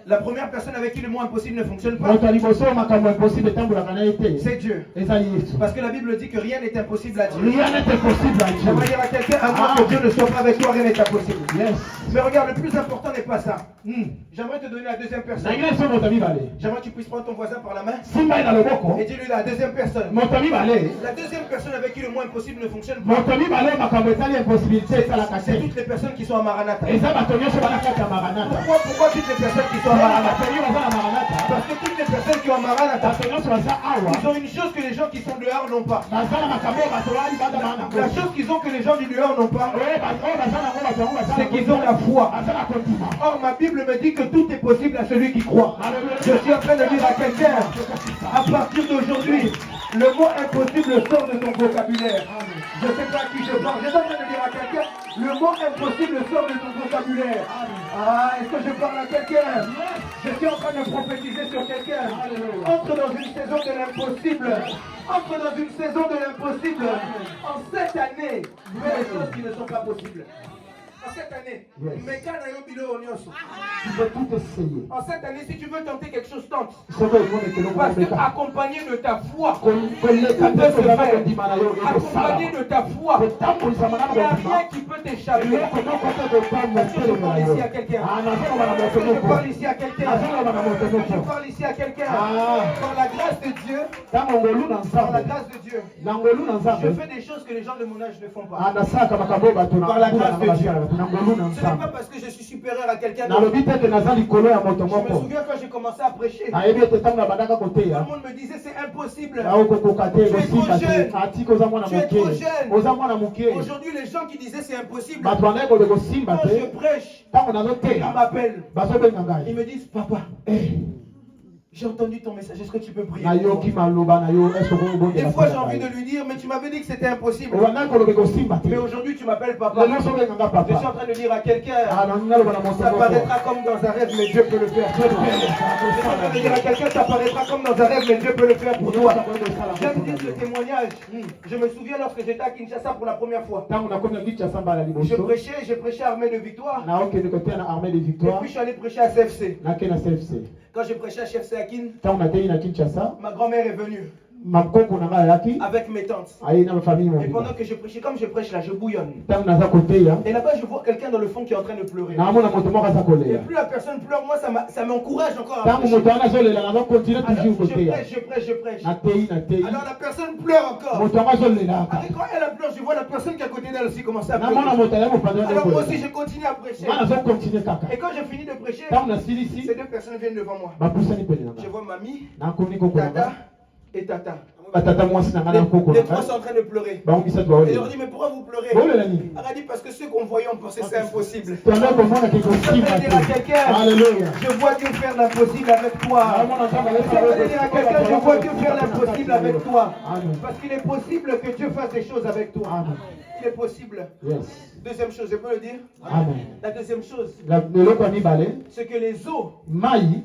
La première personne avec qui le mot impossible ne fonctionne pas, moto ya liboso oyo makambo impossible etambolaka na ye te c'est Dieu. ezali yesu Parce que la Bible dit que rien n'est impossible à Dieu. rien n'est impossible à J'aimerais Dieu dire à quelqu'un, à moins que Dieu ne soit pas avec toi, rien n'est impossible. yes Mais regarde, le plus important n'est pas ça. J'aimerais te donner la deuxième personne. nangi so moto ya mibale J'aimerais que tu puisses prendre ton voisin par la main simba ye na loboko et dis-lui la deuxième personne. moto ya mibale La deuxième personne avec qui le mot impossible ne fonctionne pas, moto ya mibale oyo makambo etali impossibilité esalaka c'est te toutes les personnes qui sont à Maranatha. eza bato nyonso bana kati ya maranata Pourquoi toutes les personnes qui sont à Maranatha? bato nyonso baza na maranata Parce que toutes les personnes qui sont à Maranatha, bato nyonso baza awa ils ont une chose que les gens qui sont dehors n'ont pas. baza na makambo oyo bato bali banda bana La chose qu'ils ont que les gens du dehors n'ont pas, oyo baza nango bato yango baza c'est qu'ils ont la foi. baza na kondima Or, ma Bible me dit que tout est possible à celui qui croit. Je suis en train de dire à quelqu'un, à partir d'aujourd'hui, le mot impossible sort de ton vocabulaire. Je ne sais pas à qui je parle. Je suis en train de dire à quelqu'un, le mot impossible sort de ton vocabulaire. Ah, est-ce que je parle à quelqu'un? Je suis en train de prophétiser sur quelqu'un. Entre dans une saison de l'impossible. Entre dans une saison de l'impossible. En cette année, il y a des choses qui ne sont pas possibles. En cette année, mais quand tu peux tout essayer en cette année, si tu veux tenter quelque chose, tente. soki okomona ekelo Parce que mobeka accompagné de ta foi, koleka te kozala kondima na yo accompagné de ta foi, kotambolisama na il n'y a kondima rien qui peut t'échapper. eloko moko te kotambo Est-ce que je parle ici à quelqu'un? nazoloba na Est-ce moto que je moko parle ici à quelqu'un? nazoloba na moto Je moko parle ici à quelqu'un. Ah. Par la grâce de Dieu, ntango ngolu na par la nzambe grâce de Dieu, na ngolu na je nzambe fais des choses que les gens de mon âge ne font pas. nasalaka makambo oyo bato na Par la mbula grâce nanga de Dieu. basalaka na ngolu na Ce n'est pas nzambe parce que je suis supérieur à quelqu'un Na d'autre. lobi te ke naza likolo ya moto Je me moko. souviens quand j'ai commencé à prêcher, tout Ayebi ete tango na bandaka le koteya. monde me disait c'est impossible. Aokokoka te Tu es trop kosimba jeune. te. Atiki oza mwana Tu es trop moke. jeune. Oza mwana moke. Aujourd'hui, les gens qui disaient c'est impossible, Bato bandaki koloba kosimba quand je te. prêche, Tango ils nazoteya. m'appellent. Bazobenga Ils ngai. me disent, papa, Eh, j'ai entendu ton message, est-ce que tu peux prier pour moi? nayoki maloba na yo. Est-ce que vous Des fois, j'ai envie de lui dire, mais tu m'avais dit que c'était impossible. Obandaki koloba kosimba te. Mais aujourd'hui, tu m'appelles papa. Lelo ozobenga nga Je suis papa. en train de dire à quelqu'un, Ah, naloba na moto ça moko. paraîtra comme dans un rêve, mais Dieu peut le faire. Je suis en train de dire à quelqu'un, ça paraîtra comme dans un rêve, mais Dieu peut le faire pour toi. J'aime dire ce témoignage. Je me souviens lorsque j'étais à Kinshasa pour la première fois. Tango nakomi na kitu ya samba la liboso. J'ai prêché à Armée de Victoire. Naokende koteya na armée de Et victoire. puis je suis allé prêcher à CFC. Nake na CFC. Quand j'ai prêché à CFC à Kin, Tango nateyi na Kinshasa. ma grand-mère est venue Makoko na ngai ayaki. avec mes tantes. Aye na famille Et mobimba. pendant que je prêchais, comme je prêche là, je bouillonne. Tango naza koteya. Et là-bas, je vois quelqu'un dans le fond qui est en train de pleurer. Naamona moto moko aza Et koleya. plus la personne pleure, moi, ça m'encourage encore à Tango prêcher. moto wana azolela naza continue Alors, toujours je koteya. prêche, je prêche. Nateyi. Alors la personne pleure encore. Moto yango azolelaka. Après, quand elle a pleuré, je vois la personne qui est à côté d'elle aussi commencer à Namona pleurer. moto ya mopanda ya Alors moi kolela. aussi, je continue à prêcher. Nga nazokontinue kaka. Et quand j'ai fini de prêcher, Tango nasilisi. ces deux personnes viennent devant moi. Bapusani pene na Je ngai. vois mamie, Nakomi koko na tata ngai. et tata. Batata mwasi na ngai na koko na Les trois ngai. sont en train de pleurer. Bango misatu Et on baolela. dit, mais pourquoi vous pleurez? Bolela nini? Elle a dit, parce que ceux qu'on voyait, on pensait que c'est impossible. Tanda komona ke Je vais kosimba dire à te. quelqu'un, Alléluia. je vois Dieu faire l'impossible avec toi. Je vais dire à quelqu'un, je vois Dieu faire l'impossible avec toi. Amen. Parce qu'il est possible que Dieu fasse des choses avec toi. Amen. Il est possible. Yes. Deuxième chose, je peux le dire. Amen. La deuxième chose, Leloko ya mibale, c'est que les eaux mai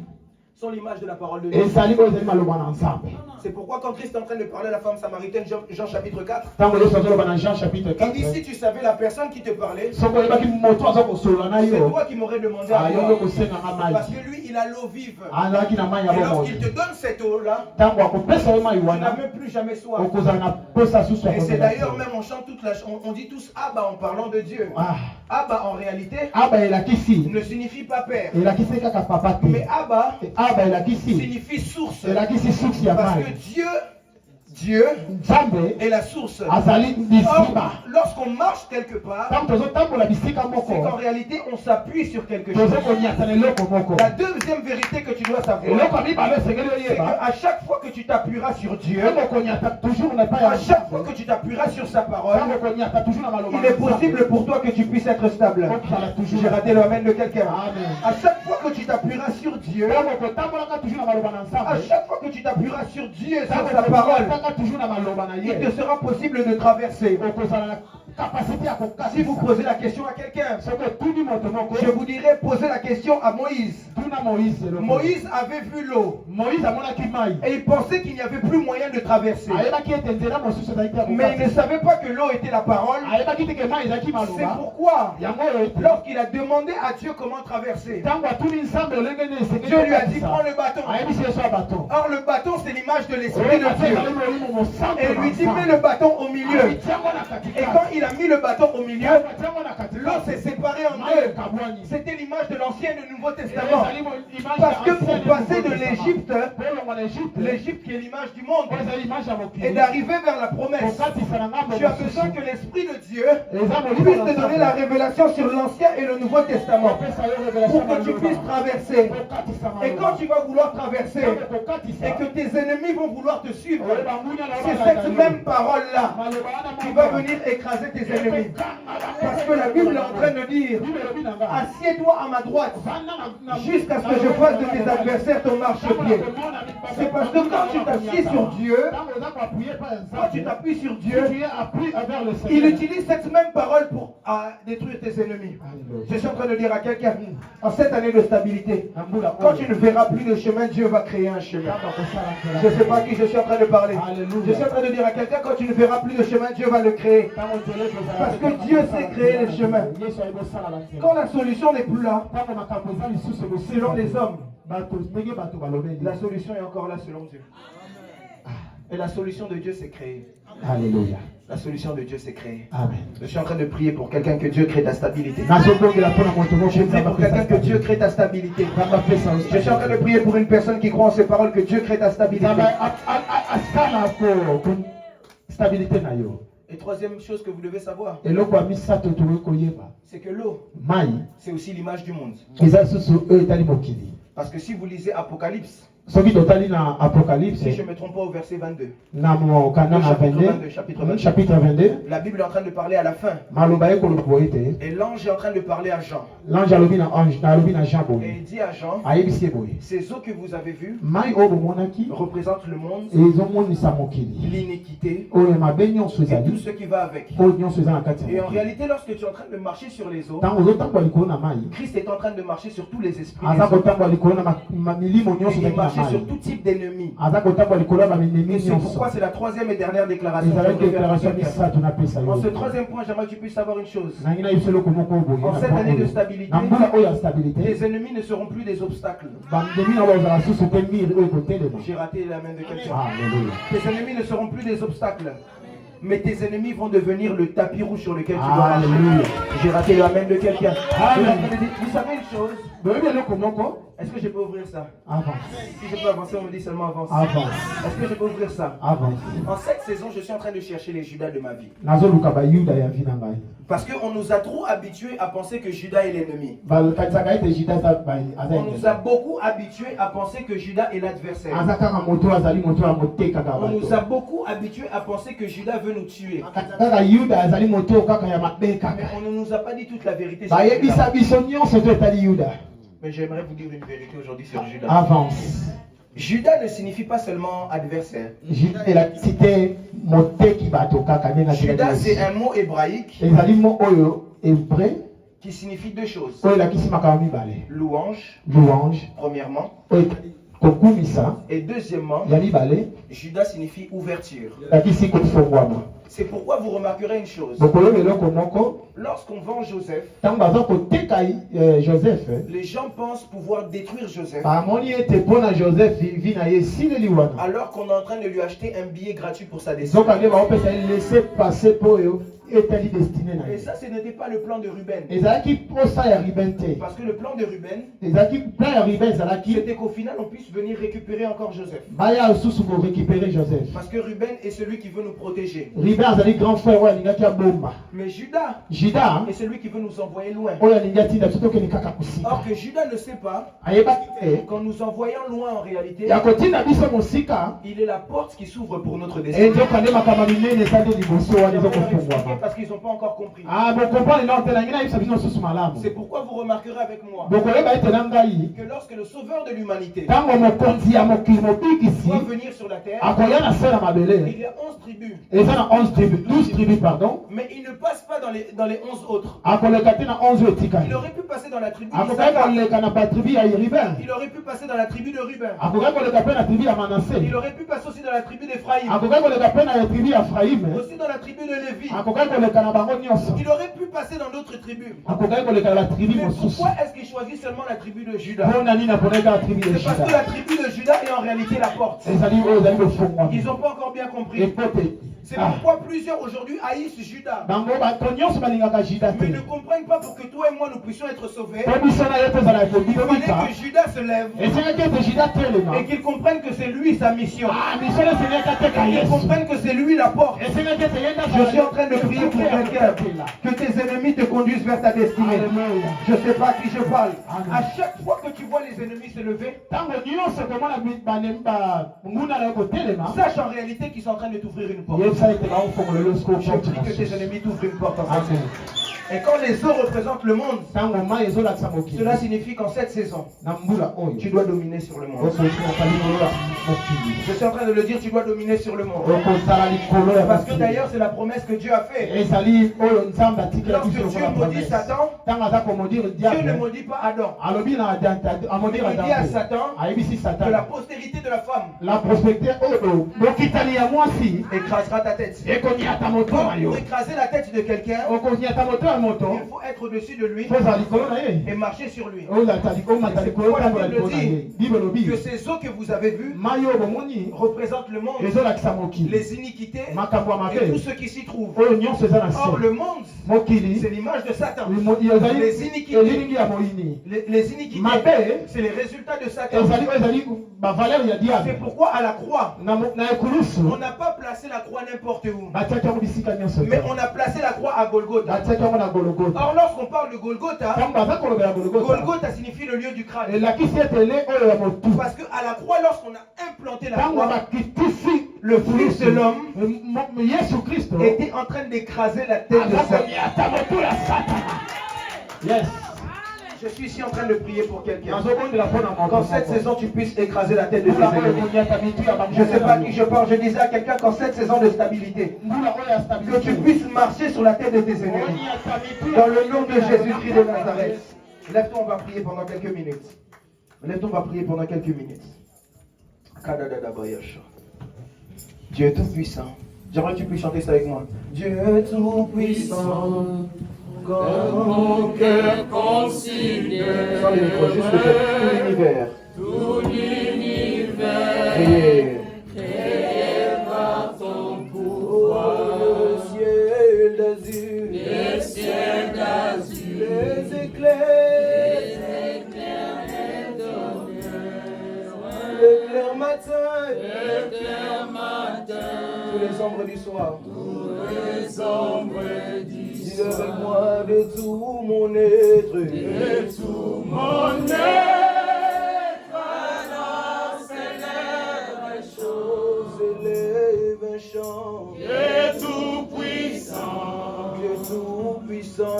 sont l'image de la parole de Dieu. ezali oyo ezali maloba na nzambe. C'est pourquoi quand Christ est en train de parler à la femme samaritaine, Jean chapitre 4, Ntango yesu azoloba na Jean chapitre il dit, 4, si tu savais la personne qui te parlait, soki oyebaki moto aza kosolola na c'est yo, toi qui m'aurais demandé à ayoki boire. kosenganga Parce mai. que lui, il a l'eau vive. Azalaki na mai ya Et bomoi. lorsqu'il te donne cette eau-là, Ntango akopesa yo mai tu n'as wana, même plus jamais soif. okozala na posa susu ya Et c'est komela d'ailleurs te. même, on chante toute la on dit tous Abba en parlant de Dieu. Ah, Abba en réalité aba elakisi, ne signifie pas père. elakisi kaka papa Mais te. Abba Aba elakisi, signifie source. elakisi susi ya Parce que mai. Dieu Nzambe est la source. azali Or, bisika. lorsqu'on marche quelque part, Ntango tozotambola bisika c'est qu'en moko, réalité on s'appuie sur quelque chose. tozokoniata na eloko moko. La deuxième vérité que tu dois savoir, Eloko ya mibale esengeli c'est oyeba, qu'à chaque fois que tu t'appuieras sur Dieu, ntango okoniata toujours na epai ya à chaque fois Nzambe, que tu t'appuieras sur sa parole, ntango okoniata toujours na maloba il na est possible Nzambe, pour toi que tu puisses être stable. okozala toujours J'ai raté le amen de quelqu'un. Amen. À chaque fois que tu t'appuieras sur Dieu, ntango okotambolaka toujours na maloba na à Nzambe, chaque fois que tu t'appuieras sur Dieu, sur ntango sa parole, okotambolaka toujours na maloba na il ye, te sera possible de traverser. okozala na kapasité ya Si vous kokatisa. posez la question à quelqu'un, Soki otuni moto moko, je vous dirais poser la question à Moïse. tuna Moïse eloko. Moïse avait vu l'eau Moïse amonaki mai, et il pensait qu'il n'y avait plus moyen de traverser. ayebaki ete nzela mosusu ezalaki ya Mais il ne kokatisa. savait pas que l'eau était la parole. Ayebaki te ke mai ezalaki C'est maloba, pourquoi, yango oyo ete lorsqu'il a demandé à Dieu comment traverser, ntango atuni Nzambe olenge nini esengeli Dieu lui a dit kokatisa, prends le bâton. ayebisi yesu ya bato. Or le bâton c'est l'image de l'Esprit Oyo de bato Dieu. ezali molimo mosantu Et na lui dit Nzambe. mets le bâton au milieu. Ayitiango na Et katikati. quand il a mis le bâton au milieu, Ayitiango na katikati. l'eau s'est séparée en Mai deux. ekabwani. C'était l'image de l'Ancien et du Nouveau Testament. Ezali image Parce ya que ancien pour et passer de nouveau testament. l'Égypte, Kolongwa na Égypte, l'Égypte qui est l'image du monde, oyo ezali image ya mokili. et d'arriver vers la promesse, Kokatisa na ngambo tu as mosusu. besoin que l'Esprit de Dieu Eza molimo puisse na te donner Nzambe. la révélation sur l'Ancien et le Nouveau Testament Kopesa yo révélation pour que tu maloba. puisses traverser. Kokatisa Et maloba. quand tu vas vouloir traverser Ntango kokatisa, et que tes ennemis vont vouloir te suivre, oyeba ngunya na c'est wana cette na yo. même parole-là Maloba wana qui moko. va venir écraser tes ennemis. Parce que la Bible est en train de dire, Bible elobi na nga. assieds-toi à ma droite Vanda na- jusqu'à ce que je fasse de tes adversaires ton marchepied. C'est parce que quand tu t'assieds sur Dieu, Ntango oza koappuye pa ya quand Nzambe, tu t'appuies sur si Dieu, tu es appuyé vers le il Seigneur. utilise cette même parole pour détruire tes ennemis. Alléluia. Je suis en train de dire à quelqu'un, en cette année de stabilité, Na mbula quand oyo, tu ne verras plus de chemin, Dieu va créer un chemin. Nzambe akosala nkela. Je ne sais pas à qui je suis en train de parler. Alléluia. Je suis en train de dire à quelqu'un, quand tu ne verras plus de chemin, Dieu va le créer. Ntango nzela ekozala Parce te, que Nzambe Dieu akosala sait créer nkela. les chemins. Yesu ayebosala bakela. Quand la solution n'est plus là, Ntango makambo eza lisusu ekosila. selon les hommes, Bato ndenge bato balobeli. la solution est encore là selon Dieu. Et la solution de Dieu, c'est créer. Alléluia. La solution de Dieu, c'est créer. Amen. Je suis en train de prier pour quelqu'un que Dieu crée ta stabilité. nazobongela mpona moto moko Je prie pour quelqu'un que Dieu crée ta stabilité. Je suis en train de prier pour une personne qui croit en ces paroles que Dieu crée ta stabilité. nzambe asala ko stabilité na yo. Et troisième chose que vous devez savoir, eloko ya misato tokoki koyeba c'est que l'eau, mai c'est aussi l'image du monde. eza lisusu oyo etali mokili. Parce que si vous lisez Apocalypse, soki totali na Apocalypse si je ne me trompe pas au verset 22, na mokanda na 22 chapitre 22 la Bible est en train de parler à la fin. maloba ekoloba boye te. Et l'ange est en train de parler à Jean. L'ange alobi na Jean Et boye il dit à Jean, ayebisi ye boye ces eaux que vous avez vues mai oyo bomonaki représentent le monde, ezomonisa mokili l'iniquité oyo mabe nyonso et tout ezali ce qui va avec. oyo nyonso eza na kati Et ya en mokili. réalité, lorsque tu es en train de marcher sur les eaux, ntango ozotambola likolo na mai Christ est en train de marcher sur tous les esprits des aza hommes. kotambola likolo na milimo nyonso Et il ezali na marchait sur mai tout type d'ennemis. aza kotambola likolo ya Et bamemi c'est nyonso. pourquoi c'est la troisième et dernière déclaration que ezalaki je vais faire à déclaration quelqu'un. misato napesa En ce yo. troisième point, j'aimerais que tu puisses savoir une chose. nangi na biso eloko moko boye En cette année de stabilité, na mbula oyo ya stabilité les ennemis ne seront plus des obstacles. bandemi na bazala susu mpe mire oyo kotelema. J'ai raté la main de quelqu'un. Alléluia. Tes ennemis ne seront plus des obstacles. Mais tes ennemis vont devenir le tapis rouge sur lequel tu dois marcher. Alléluia. J'ai raté la main de quelqu'un. Amen. Vous savez une chose? boyebi eloko moko Est-ce que je peux ouvrir ça? avance Si je peux avancer, on me dit seulement avance. avance Est-ce que je peux ouvrir ça? avance En cette saison, je suis en train de chercher les Judas de ma vie. nazoluka bayuda ya vi na ngai Parce qu'on nous a trop habitués à penser que Judas est l'ennemi. bakatisaka ete juda aza On nous a beaucoup habitués à penser que Judas est l'adversaire. aza kaka moto azali moto ya motekaka On nous a bato beaucoup habitués à penser que Judas veut nous tuer. kaka yuda azali moto kaka ya mabe Mais kaka on ne nous a pas dit toute la vérité sur bayebisa Judas. biso nyonso to etali yuda. Mais j'aimerais vous dire une vérité aujourd'hui sur Judas. Avance. Judas ne signifie pas seulement adversaire. Juda elakisi te moteki bato kaka ndenge Judas, c'est un mot hébraïque ezali mo oyo hébreu qui signifie deux choses. oyo elakisi makambo mibale. Louange, Louange premièrement. oyo kokumisa Et deuxièmement, ya mibale Judas signifie ouverture. elakisi kofongwama. C'est pourquoi vous remarquerez une chose. bokoyoba eloko moko Lorsqu'on vend Joseph, ntango baza koteka joseph les gens pensent pouvoir détruire Joseph bamoni ete mpo na joseph vi na ye esileli wana alors qu'on est en train de lui acheter un billet gratuit pour sa destinée. zoka nde baopesa ye laisse passer mpo oyo etali destine na Et ye ça, ce n'était pas le plan de Ruben. ezalaki posa ya riben te Parce que le plan de Ruben, ezalaki plan ya riben ezalaki c'était qu'au final, on puisse venir récupérer encore Joseph. baya lisusu korécupérer joseph. Parce que Ruben est celui qui veut nous protéger. riben azali grand frère oyo alingaki abomba Mais Judas juda est celui qui veut nous envoyer loin. oyo alingi atinda biso tokende kaka kosika Or que Judas ne sait pas ayebaki te qu'en nous envoyant loin en réalité, ya kotinda biso mosika il est la porte qui s'ouvre pour notre destinée. enzoka nde makambo minene eza nde liboso wana Je vais leur expliquer ezokofungwama. parce qu'ils n'ont pas encore compris. bokomprendre na otelangi na yebisa biso mosusu malamu C'est pourquoi vous remarquerez avec moi bokoyeba ete na ngai que lorsque le sauveur de l'humanité ntango mokonzi ya mokili mobikisi doit venir sur la terre, akoya na se na il mabele y a 11 tribus. eza na 11 tribus 12 tribus pardon Mais il ne passe pas dans les 11 autres. akoleka te na 11 oyo etikali Il aurait pu passer dans la tribu akokai d'Isaac. koleka na batribu ya riben Il aurait pu passer dans la tribu de Ruben. akokai koleka mpe na tribu ya Il manase aurait pu passer aussi dans la tribu d'Ephraïm. akokai koleka mpe na tribu ya efraime Aussi dans la tribu de Lévi. akokai koleka na bango nyonso Il aurait pu passer dans d'autres tribus. akokai koleka na tribu Mais mosusu pourquoi est-ce qu'il choisit seulement la tribu de Judas? mpona nini aponaka na tribu ya C'est parce que juda la tribu de Judas est en réalité la porte. ezali oyo ezali kofungwama Ils n'ont pas encore bien compris. epote C'est pourquoi plusieurs aujourd'hui haïssent Judas. bango bato nyonso balingaka juda Mais te ne comprennent pas pour que toi et moi nous puissions être sauvés. po biso na ye tozala Il fallait kobibika que Judas se lève esengaki ete juda telema et qu'il comprenne que c'est lui sa mission. misolo esengaki ateka Qu'il yesu comprenne que c'est lui la porte. esengaki ete ye Je suis en train de prier pour quelqu'un. Que tes ennemis te conduisent vers ta destinée. Je ne sais pas à qui je parle. À chaque fois que tu vois les ennemis se lever, ntango nyonso komona nguna na yo kotelema sache en réalité qu'ils sont en train de t'ouvrir une porte. yebisa ete baofongola losko Je prie que tes ennemis t'ouvrent une porte en cette saison. Et quand les eaux représentent le monde, ntango mai ezolakisa mokili cela signifie qu'en cette saison, na mbula oyo tu dois dominer sur le monde. okoki likolo ya mokili Je suis en train de le dire, tu dois dominer sur le monde. okozala likolo ya Parce que mokili d'ailleurs, c'est la promesse que Dieu a faite. ezali oyo nzambe atikela Lorsque biso Dieu lokola maudit promesse Satan, ntango aza komodire Dieu ne diable maudit pas Adam. alobi na amodire Il dit à adamo Satan ayebisi que la satan postérité de la femme la prospecte oyo mokitani ya mwasi écrasera ta tête. ekoniata moto na yo Pour écraser la tête de quelqu'un, okoniata moto ya moto il faut être au-dessus de lui kozala likolo na ye et marcher sur lui. omata likolo otambola likolo na ye bible elobi Que ces eaux que vous avez vues mai oyo bomoni représentent le monde, ezolakisa mokili les iniquités makambo ya et tout mabe ce qui s'y trouve. oyo nyonso eza na Or, se le monde, mokili c'est l'image de Satan. ezali Les iniquités. elilingi ya moyini Les iniquités, mabe c'est les résultats de Satan. ezali bavaleur ya C'est diable pourquoi à la croix, na ekulusu on n'a pas placé la croix n'importe où. batiaki yango bisika nyonso Mais on a placé la croix à Golgotha. batiaki yango na Golgotha. Or, lorsqu'on parle de Golgotha, Ntango baza kolobela Golgotha, Golgotha signifie le lieu du crâne. elakisi etele oyo ya motu. Parce qu'à la croix, lorsqu'on a implanté la Ntango croix, bakitisi le Fils de l'homme Yesu Kristo était en train d'écraser la tête de aza Satan. koliata motu ya Satana. Yes. Je suis ici en train de prier pour quelqu'un. nazobondela mpo na moto Qu'en cette moko. saison, tu puisses écraser la tête de tes Mbula oyo ennemis. ekoniata mitu ya Je ne sais pas à qui bamoko. je parle. Je disais à quelqu'un qu'en cette saison de stabilité, Mbula oyo ya que stabilité. tu puisses marcher sur la tête de tes ennemis. Ekoniata mitu ya Dans le nom de Jésus-Christ de Nazareth. Lève-toi, on va prier pendant quelques minutes. Lève-toi, on va prier pendant quelques minutes. Dieu est tout-puissant. J'aimerais que tu puisses chanter ça avec moi. Dieu est tout-puissant. Comme mon cœur considère. Sans les micros, juste le cœur. Tout l'univers. Tout l'univers. Créé par ton pouvoir. Le ciel d'azur. Les ciels d'azur. Les éclairs. Les éclairs le clair matin. Le clair matin. Tous les ombres du soir. Tous les ombres du soir. Dis avec moi de tout mon être. De tout mon être. Alors s'élève un chant. S'élève un chant. Dieu tout puissant. Dieu tout puissant.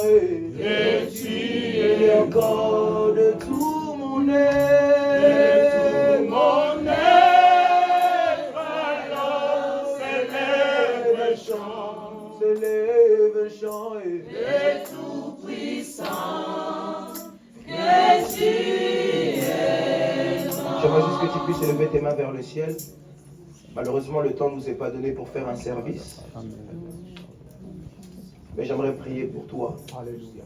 Et tu es encore de tout mon être. De tout mon être. Alors s'élève un chant. S'élève un chant. Et tout puissant. Que tu es. J'aimerais juste que tu puisses élever tes mains vers le ciel. Malheureusement, le temps ne nous est pas donné pour faire un service. Mais j'aimerais prier pour toi. Alléluia.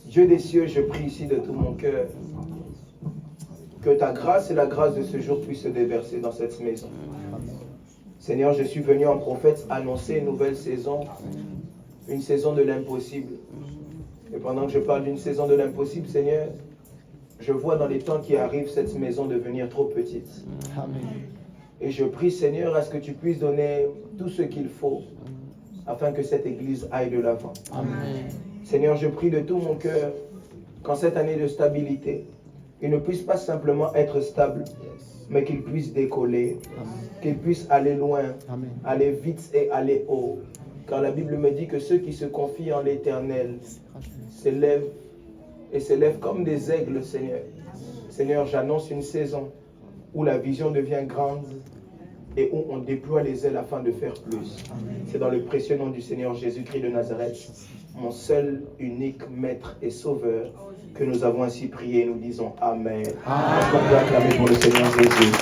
Dieu des cieux, je prie ici de tout mon cœur que ta grâce et la grâce de ce jour puissent se déverser dans cette maison. Seigneur, je suis venu en prophète annoncer une nouvelle saison, une saison de l'impossible. Et pendant que je parle d'une saison de l'impossible, Seigneur, je vois dans les temps qui arrivent cette maison devenir trop petite. Et je prie, Seigneur, à ce que tu puisses donner tout ce qu'il faut afin que cette église aille de l'avant. Seigneur, je prie de tout mon cœur qu'en cette année de stabilité, il ne puisse pas simplement être stable, mais qu'il puisse décoller, qu'il puisse aller loin, aller vite et aller haut. Car la Bible me dit que ceux qui se confient en l'Éternel s'élèvent et s'élèvent comme des aigles, Seigneur. Seigneur, j'annonce une saison où la vision devient grande et où on déploie les ailes afin de faire plus. C'est dans le précieux nom du Seigneur Jésus-Christ de Nazareth, mon seul, unique Maître et Sauveur, que nous avons ainsi prié. Nous disons Amen. On peut acclamer pour le Seigneur Jésus.